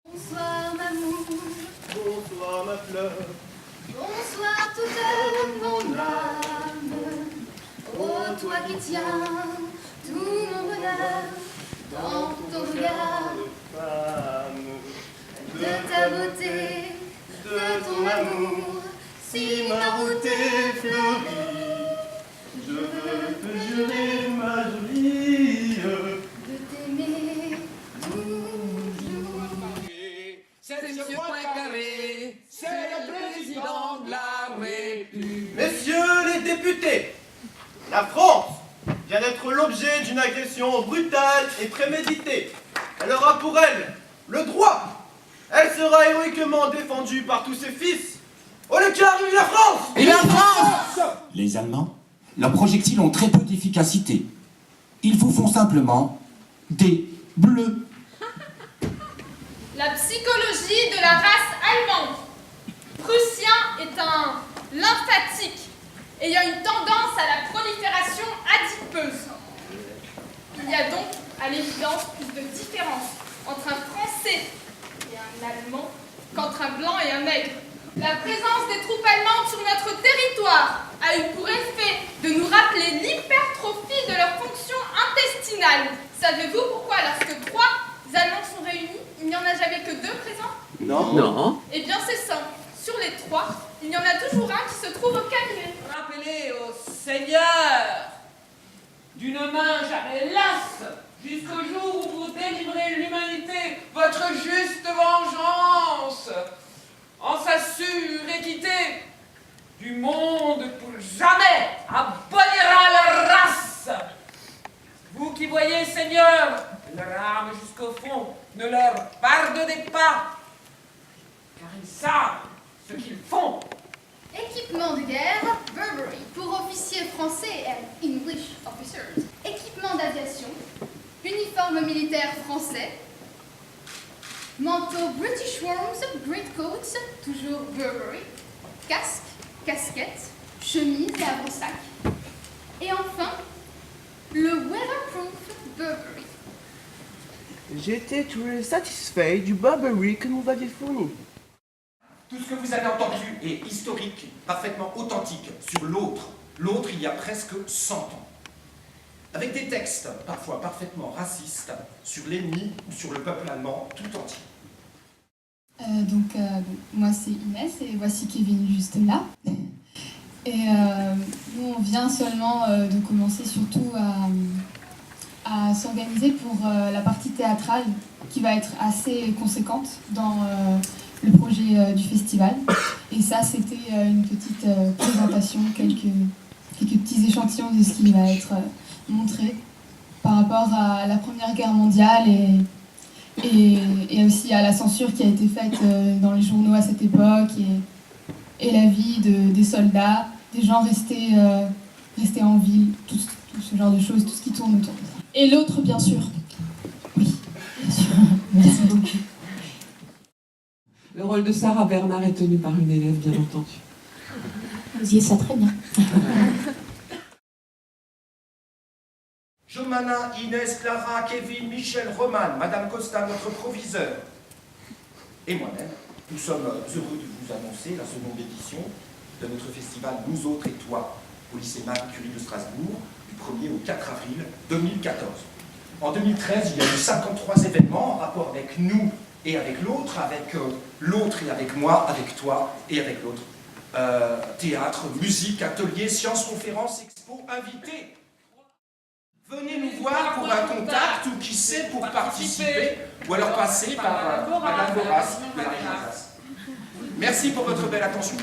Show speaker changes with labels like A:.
A: Bonsoir m'amour,
B: Bonsoir ma fleur,
A: bonsoir toute mon âme. Oh toi qui tiens tout mon bonheur dans ton regard,
B: femme,
A: de ta beauté, de ton amour, si ma route est fleurie,
B: je veux te jurer ma jolie.
A: de t'aimer toujours.
C: C'est Monsieur Poincaré, c'est le président de la République.
B: Messieurs les députés, la France vient d'être l'objet d'une agression brutale et préméditée. Elle aura pour elle le droit. Elle sera héroïquement défendue par tous ses fils. Au lieu qu'arrive la France!
C: Et la France!
D: Les Allemands, leurs projectiles ont très peu d'efficacité. Ils vous font simplement des bleus.
E: La psychologie de la race allemande. Prussien est un lymphatique ayant une tendance à la prolifération adipeuse. Il y a donc à l'évidence plus de différence entre un Français et un Allemand qu'entre un blanc et un nègre. La présence des troupes allemandes sur notre territoire a eu pour effet de nous rappeler l'hypertrophie de leurs fonctions intestinales. Savez-vous pourquoi lorsque 3 Allemands sont réunis, il n'y en a jamais que 2 présents?
C: Non.
E: Eh bien c'est simple. Sur les 3, il y en a toujours un qui se trouve au cabinet.
C: Rappelez au Seigneur d'une main jamais lasse jusqu'au jour où vous délivrez l'humanité votre juste vengeance en sa sûre équité du monde pour jamais abolira leur race. Vous qui voyez, Seigneur, leur âme jusqu'au fond, ne leur pardonnez pas, car ils savent ce qu'ils font.
A: Équipement de guerre, Burberry, pour officiers français and English officers. Équipement d'aviation, uniforme militaire français. Manteau British Worms, greatcoats, toujours Burberry. Casque, casquette, chemise et avant-sac. Et enfin, le weatherproof Burberry.
F: J'étais très satisfait du Burberry que vous aviez fourni.
G: Tout ce que vous avez entendu est historique, parfaitement authentique sur l'autre. L'autre il y a presque 100 ans. Avec des textes parfois parfaitement racistes sur l'ennemi ou sur le peuple allemand tout entier.
H: Moi c'est Inès et voici Kevin juste là. Et nous on vient seulement de commencer surtout à s'organiser pour la partie théâtrale qui va être assez conséquente dans le projet du festival. Et ça c'était une petite présentation, quelques petits échantillons de ce qui va être montré par rapport à la Première Guerre mondiale et aussi à la censure qui a été faite dans les journaux à cette époque et la vie des soldats, des gens restés en ville, tout ce genre de choses, tout ce qui tourne autour de ça. Et l'autre, bien sûr. Oui, bien sûr. Merci beaucoup.
I: Le rôle de Sarah Bernard est tenu par une élève, bien entendu.
H: Vous disiez ça très bien.
G: Jomana, Inès, Clara, Kevin, Michel, Roman, Madame Costa, notre proviseur, et moi-même, nous sommes heureux de vous annoncer la seconde édition de notre festival Nous autres et toi au lycée Marie Curie de Strasbourg du 1er au 4 avril 2014. En 2013, il y a eu 53 événements en rapport avec nous et avec l'autre, avec l'autre et avec moi, avec toi et avec l'autre. Théâtre, musique, ateliers, sciences, conférences, expos, invités. Venez nous voir pour un contact ou qui sait pour participer ou alors passer par Madame Boras de la Régence. Merci pour votre belle attention.